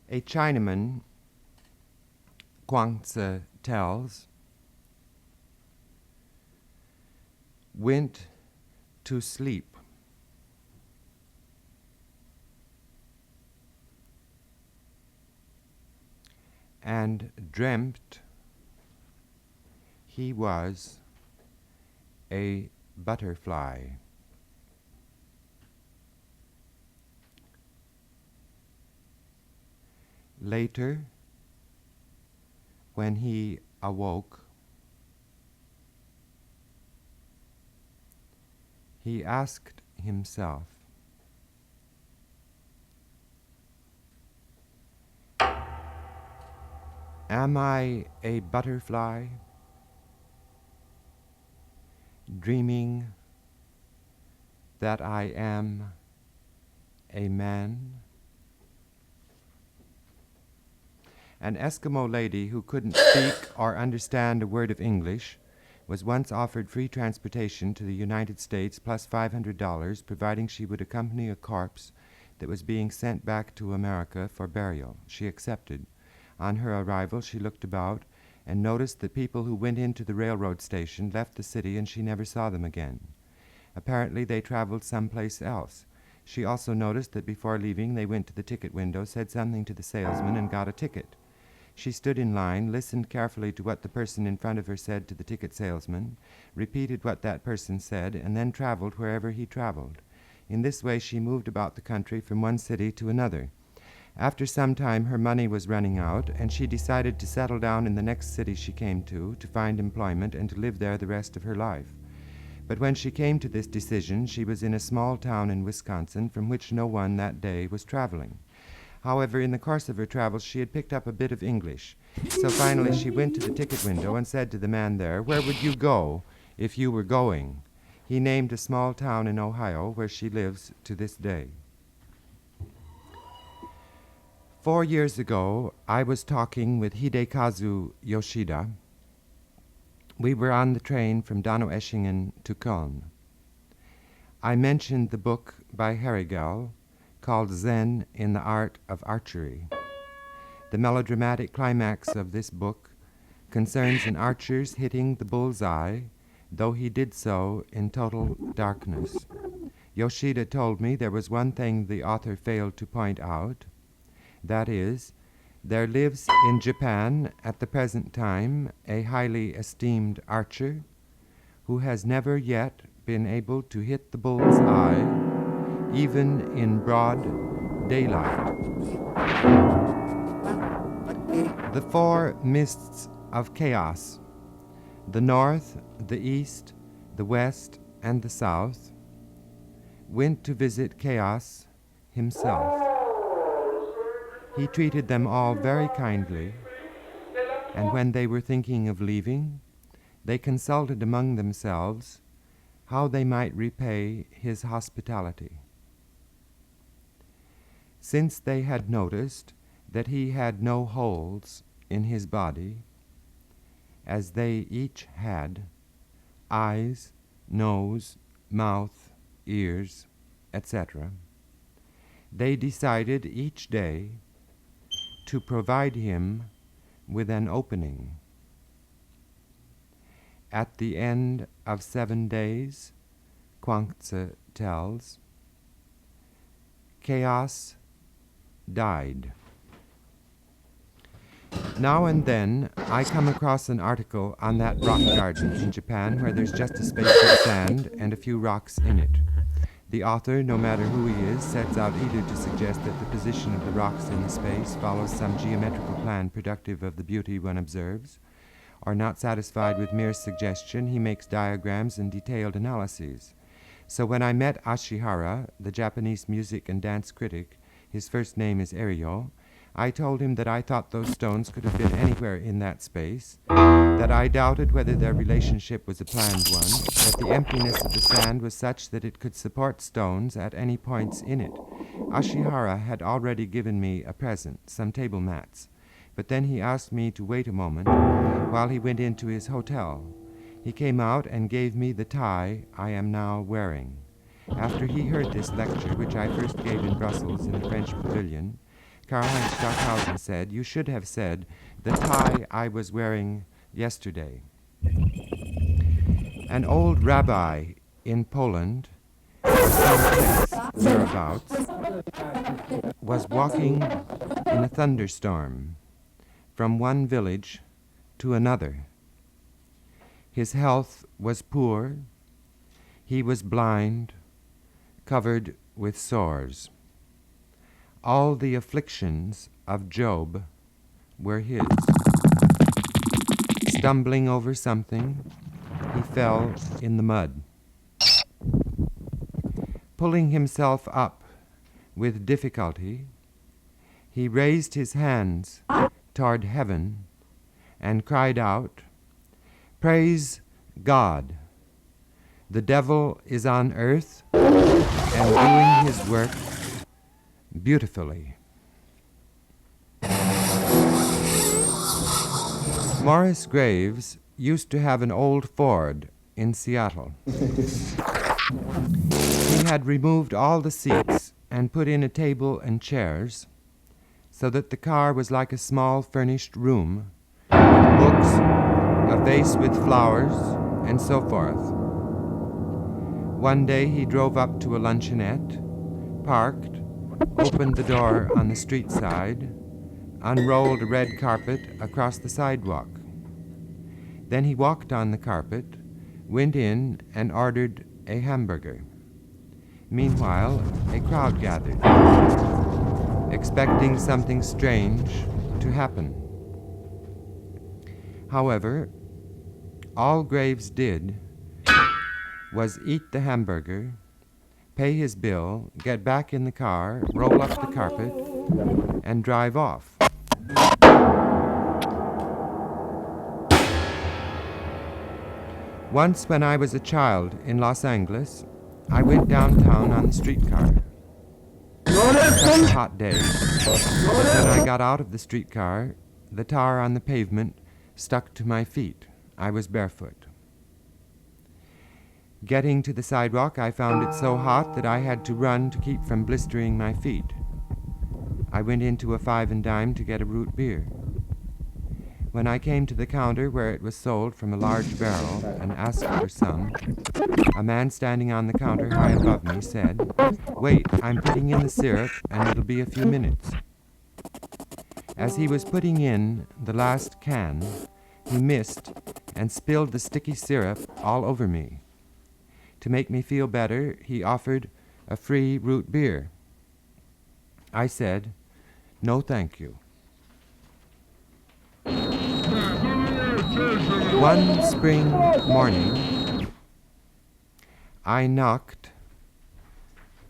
A Chinaman, Guangzi tells, went to sleep and dreamt he was a butterfly. Later, when he awoke, he asked himself, am I a butterfly, dreaming that I am a man? An Eskimo lady who couldn't speak or understand a word of English was once offered free transportation to the United States plus $500, providing she would accompany a corpse that was being sent back to America for burial. She accepted. On her arrival, she looked about and noticed that people who went into the railroad station left the city and she never saw them again. Apparently, they traveled someplace else. She also noticed that before leaving, they went to the ticket window, said something to the salesman, and got a ticket. She stood in line, listened carefully to what the person in front of her said to the ticket salesman, repeated what that person said, and then traveled wherever he traveled. In this way, she moved about the country from one city to another. After some time, her money was running out, and she decided to settle down in the next city she came to find employment and to live there the rest of her life. But when she came to this decision, she was in a small town in Wisconsin from which no one that day was traveling. However, in the course of her travels, she had picked up a bit of English. So finally, she went to the ticket window and said to the man there, "Where would you go if you were going?" He named a small town in Ohio where she lives to this day. 4 years ago, I was talking with Hidekazu Yoshida. We were on the train from Donaueschingen to Köln. I mentioned the book by Herigel called Zen in the Art of Archery. The melodramatic climax of this book concerns an archer's hitting the bull's eye, though he did so in total darkness. Yoshida told me there was one thing the author failed to point out. That is, there lives in Japan at the present time a highly esteemed archer who has never yet been able to hit the bull's eye, even in broad daylight. The four mists of chaos, the north, the east, the west, and the south, went to visit Chaos himself. He treated them all very kindly, and when they were thinking of leaving, they consulted among themselves how they might repay his hospitality. Since they had noticed that he had no holes in his body, as they each had eyes, nose, mouth, ears, etc., they decided each day to provide him with an opening. At the end of 7 days, Guangzi tells, Chaos died. Now and then, I come across an article on that rock garden in Japan where there's just a space of sand and a few rocks in it. The author, no matter who he is, sets out either to suggest that the position of the rocks in the space follows some geometrical plan productive of the beauty one observes, or not satisfied with mere suggestion, he makes diagrams and detailed analyses. So when I met Ashihara, the Japanese music and dance critic, his first name is Erio, I told him that I thought those stones could have been anywhere in that space, that I doubted whether their relationship was a planned one, that the emptiness of the sand was such that it could support stones at any points in it. Ashihara had already given me a present, some table mats, but then he asked me to wait a moment while he went into his hotel. He came out and gave me the tie I am now wearing. After he heard this lecture, which I first gave in Brussels in the French pavilion, Karl-Heinz Stockhausen said, "You should have said, the tie I was wearing yesterday." An old rabbi in Poland, or someplace thereabouts, was walking in a thunderstorm from one village to another. His health was poor. He was blind, covered with sores. All the afflictions of Job were his. Stumbling over something, he fell in the mud. Pulling himself up with difficulty, he raised his hands toward heaven and cried out, "Praise God! The devil is on earth and doing his work beautifully." Morris Graves used to have an old Ford in Seattle. He had removed all the seats and put in a table and chairs so that the car was like a small furnished room with books, a vase with flowers, and so forth. One day he drove up to a luncheonette, parked, opened the door on the street side, unrolled a red carpet across the sidewalk. Then he walked on the carpet, went in, and ordered a hamburger. Meanwhile, a crowd gathered, expecting something strange to happen. However, all Graves did was eat the hamburger, pay his bill, get back in the car, roll up the carpet, and drive off. Once when I was a child in Los Angeles, I went downtown on the streetcar. It was such a hot day. When I got out of the streetcar, the tar on the pavement stuck to my feet. I was barefoot. Getting to the sidewalk, I found it so hot that I had to run to keep from blistering my feet. I went into a Five and Dime to get a root beer. When I came to the counter where it was sold from a large barrel and asked for some, a man standing on the counter high above me said, "Wait, I'm putting in the syrup and it'll be a few minutes." As he was putting in the last can, he missed and spilled the sticky syrup all over me. To make me feel better, he offered a free root beer. I said, "No, thank you." One spring morning, I knocked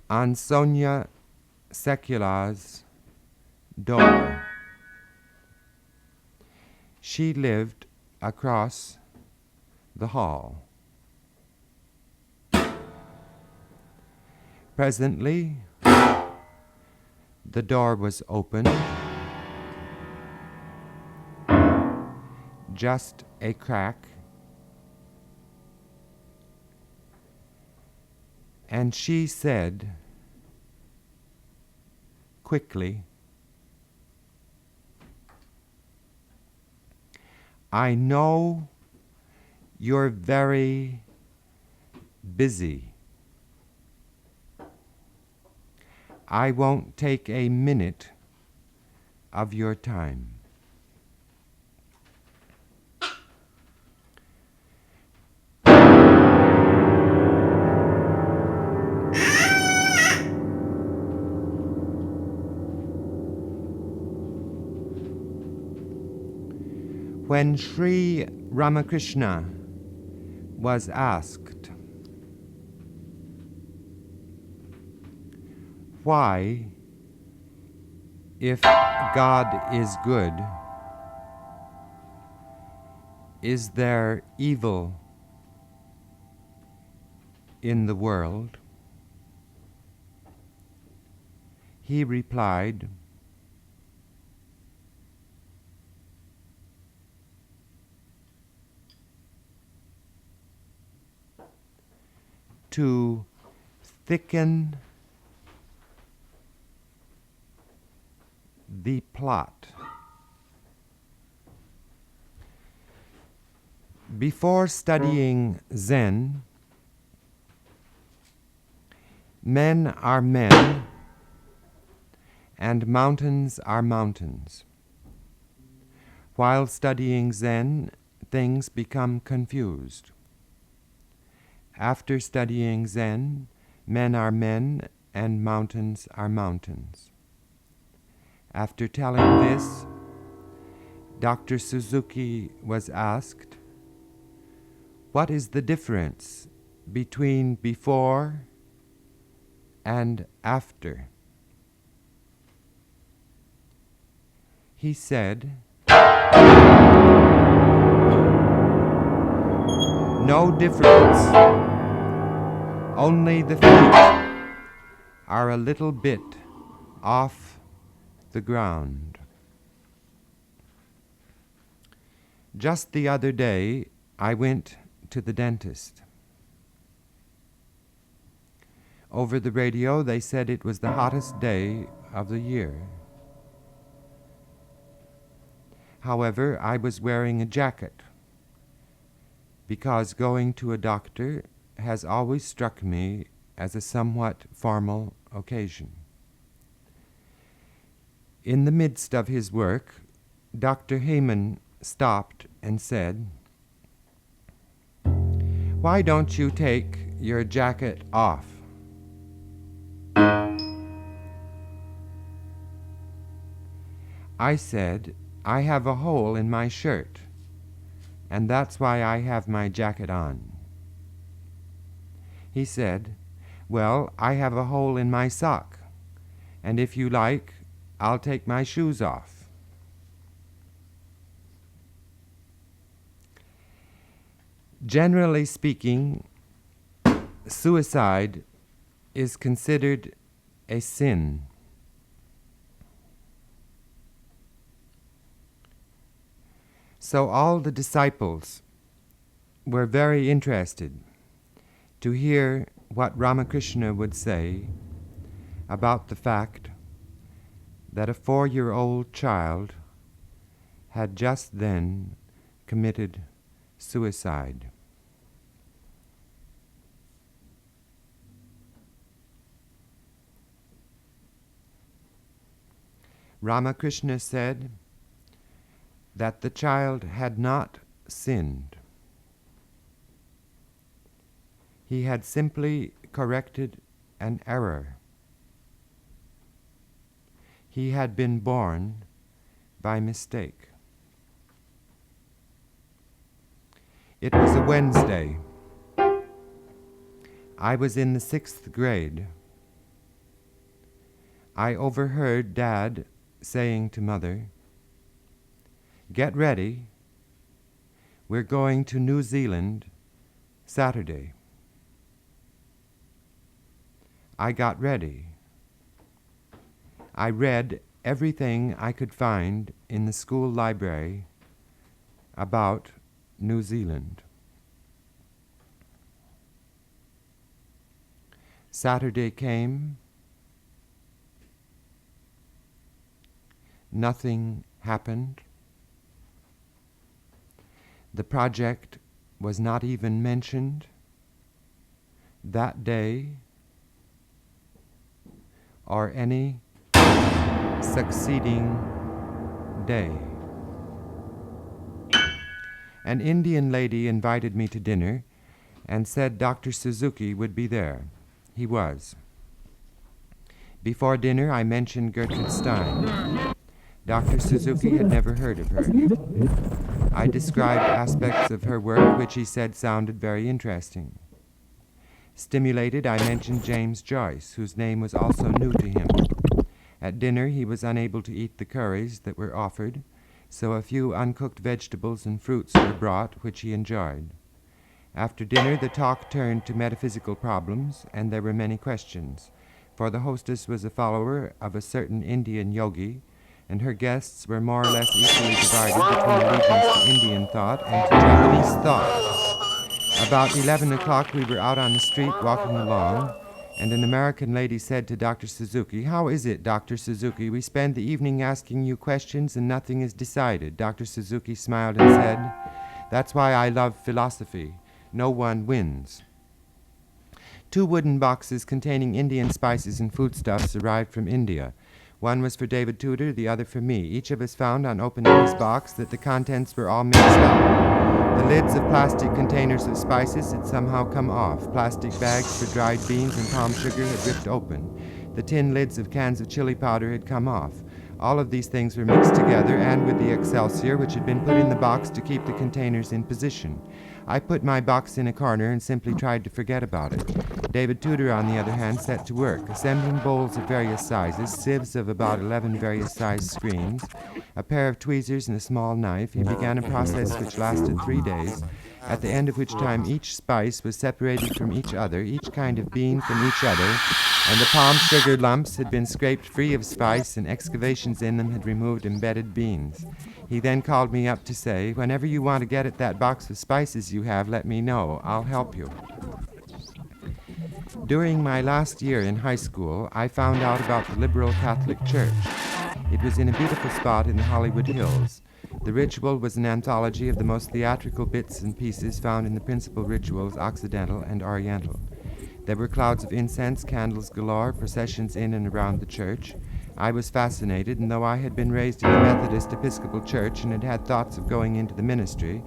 on Sonia Sekula's door. She lived across the hall. Presently, the door was opened, just a crack, and she said quickly, "I know you're very busy. I won't take a minute of your time." When Sri Ramakrishna was asked, "Why, if God is good, is there evil in the world?" he replied, "To thicken the plot. Before studying Zen, men are men and mountains are mountains. While studying Zen, things become confused. After studying Zen, men are men and mountains are mountains. After telling this, Dr. Suzuki was asked, "What is the difference between before and after?" He said, "No difference. Only the feet are a little bit off the ground." Just the other day, I went to the dentist. Over the radio, they said it was the hottest day of the year. However, I was wearing a jacket because going to a doctor has always struck me as a somewhat formal occasion. In the midst of his work, Dr. Heyman stopped and said, "Why don't you take your jacket off?" I said, "I have a hole in my shirt, and that's why I have my jacket on." He said, "Well, I have a hole in my sock, and if you like, I'll take my shoes off." Generally speaking, suicide is considered a sin. So all the disciples were very interested to hear what Ramakrishna would say about the fact that a 4-year-old child had just then committed suicide. Ramakrishna said that the child had not sinned. He had simply corrected an error. He had been born by mistake. It was a Wednesday. I was in the 6th grade. I overheard Dad saying to Mother, "Get ready. We're going to New Zealand Saturday." I got ready. I read everything I could find in the school library about New Zealand. Saturday came. Nothing happened. The project was not even mentioned that day or any succeeding day. An Indian lady invited me to dinner and said Dr. Suzuki would be there. He was. Before dinner, I mentioned Gertrude Stein. Dr. Suzuki had never heard of her. I described aspects of her work which he said sounded very interesting. Stimulated, I mentioned James Joyce, whose name was also new to him. At dinner, he was unable to eat the curries that were offered, so a few uncooked vegetables and fruits were brought, which he enjoyed. After dinner, the talk turned to metaphysical problems, and there were many questions, for the hostess was a follower of a certain Indian yogi, and her guests were more or less equally divided between allegiance to Indian thought and to Japanese thought. About 11 o'clock, we were out on the street walking along, And an American lady said to Dr. Suzuki, "How is it, Dr. Suzuki? We spend the evening asking you questions and nothing is decided." Dr. Suzuki smiled and said, "That's why I love philosophy. No one wins." 2 wooden boxes containing Indian spices and foodstuffs arrived from India. One was for David Tudor, the other for me. Each of us found on opening his box that the contents were all mixed up. The lids of plastic containers of spices had somehow come off. Plastic bags for dried beans and palm sugar had ripped open. The tin lids of cans of chili powder had come off. All of these things were mixed together and with the Excelsior, which had been put in the box to keep the containers in position. I put my box in a corner and simply tried to forget about it. David Tudor, on the other hand, set to work, assembling bowls of various sizes, sieves of about 11 various sized screens, a pair of tweezers and a small knife. He began a process which lasted 3 days, at the end of which time each spice was separated from each other, each kind of bean from each other, and the palm sugar lumps had been scraped free of spice and excavations in them had removed embedded beans. He then called me up to say, "Whenever you want to get at that box of spices you have, let me know. I'll help you." During my last year in high school, I found out about the liberal Catholic Church. It was in a beautiful spot in the Hollywood Hills. The ritual was an anthology of the most theatrical bits and pieces found in the principal rituals, Occidental and Oriental. There were clouds of incense, candles galore, processions in and around the church. I was fascinated, and though I had been raised in the Methodist Episcopal Church and had had thoughts of going into the ministry,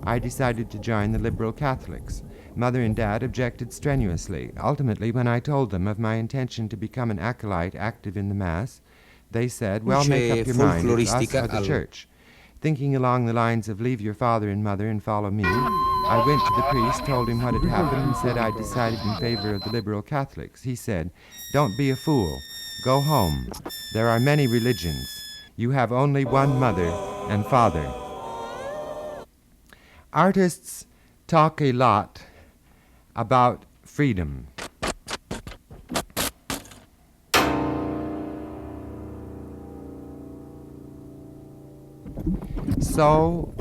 I decided to join the liberal Catholics. Mother and Dad objected strenuously. Ultimately, when I told them of my intention to become an acolyte active in the Mass, they said, "Well, make up your mind, it's us or the church." Thinking along the lines of leave your father and mother and follow me, I went to the priest, told him what had happened, and said I decided in favor of the liberal Catholics. He said, "Don't be a fool. Go home. There are many religions. You have only one mother and father." Artists talk a lot about freedom. So,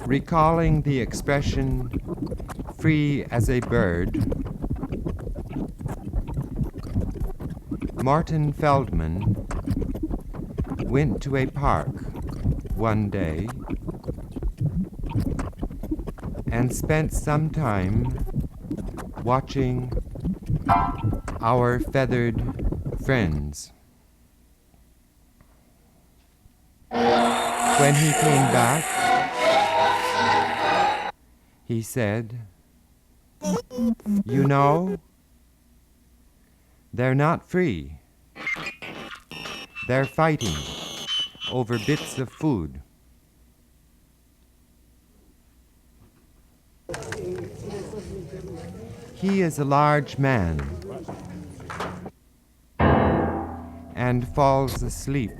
recalling the expression "free as a bird," Martin Feldman went to a park one day and spent some time watching our feathered friends. When he came back, he said, "You know, they're not free. They're fighting over bits of food." He is a large man and falls asleep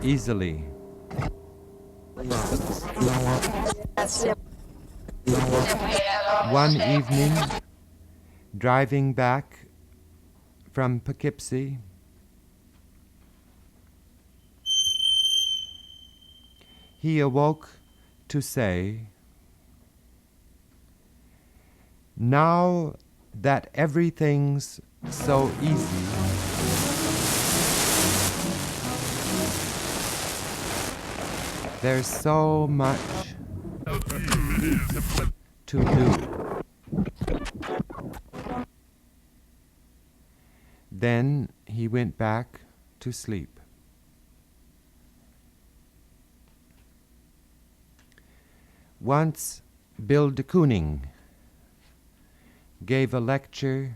easily. One evening, driving back from Poughkeepsie, he awoke to say, "Now that everything's so easy, there's so much to do." Then he went back to sleep. Once Bill de Kooning gave a lecture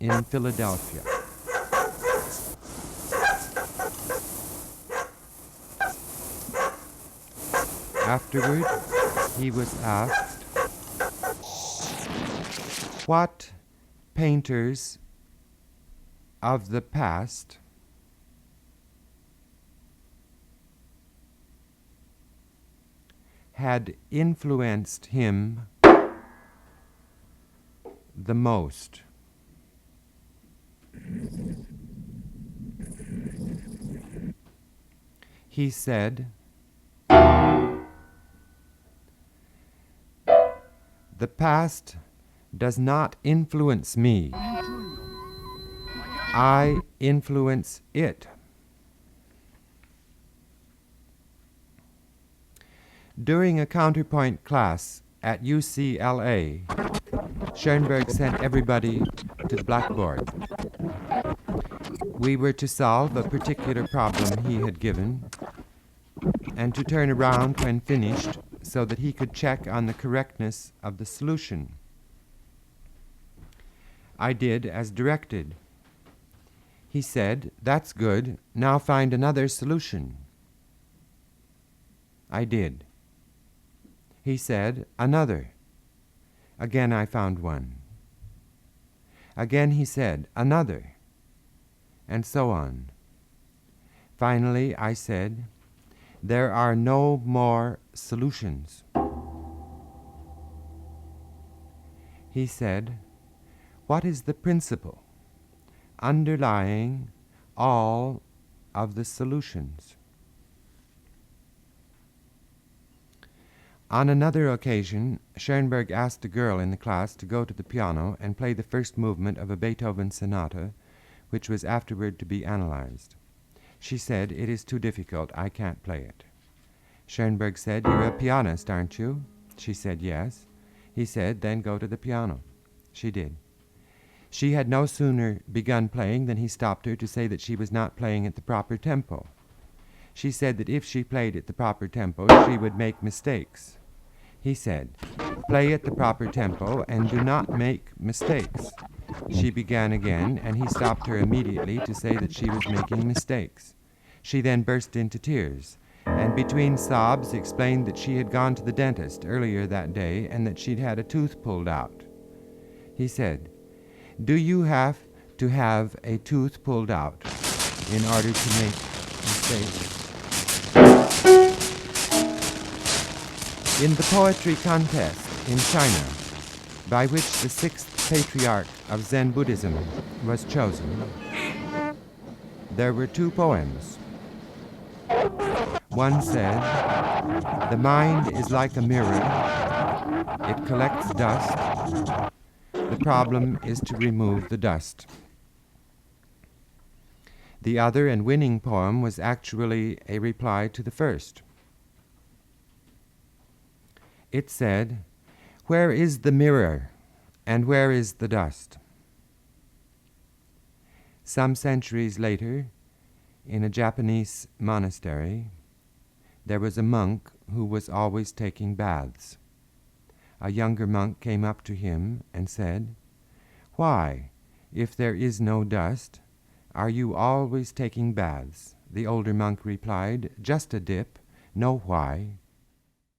in Philadelphia. Afterward, he was asked what painters of the past had influenced him the most. He said, "The past does not influence me. I influence it. During a counterpoint class at UCLA, Schoenberg sent everybody to the blackboard. We were to solve a particular problem he had given and to turn around when finished so that he could check on the correctness of the solution. I did as directed. He said, "That's good. Now find another solution." I did. He said, "Another." Again I found one. Again he said, "Another," and so on. Finally I said, "There are no more solutions." He said, "What is the principle underlying all of the solutions?" On another occasion, Schoenberg asked a girl in the class to go to the piano and play the first movement of a Beethoven sonata, which was afterward to be analyzed. She said, "It is too difficult. I can't play it." Schoenberg said, "You're a pianist, aren't you?" She said, "Yes." He said, "Then go to the piano." She did. She had no sooner begun playing than he stopped her to say that she was not playing at the proper tempo. She said that if she played at the proper tempo, she would make mistakes. He said, "Play at the proper tempo and do not make mistakes." She began again, and he stopped her immediately to say that she was making mistakes. She then burst into tears, and between sobs explained that she had gone to the dentist earlier that day and that she'd had a tooth pulled out. He said, "Do you have to have a tooth pulled out in order to make mistakes?" In the poetry contest in China, by which the sixth patriarch of Zen Buddhism was chosen, there were two poems. One said, "The mind is like a mirror. It collects dust. The problem is to remove the dust." The other and winning poem was actually a reply to the first. It said, "Where is the mirror and where is the dust?" Some centuries later, in a Japanese monastery, there was a monk who was always taking baths. A younger monk came up to him and said, "Why, if there is no dust, are you always taking baths?" The older monk replied, "Just a dip, no why."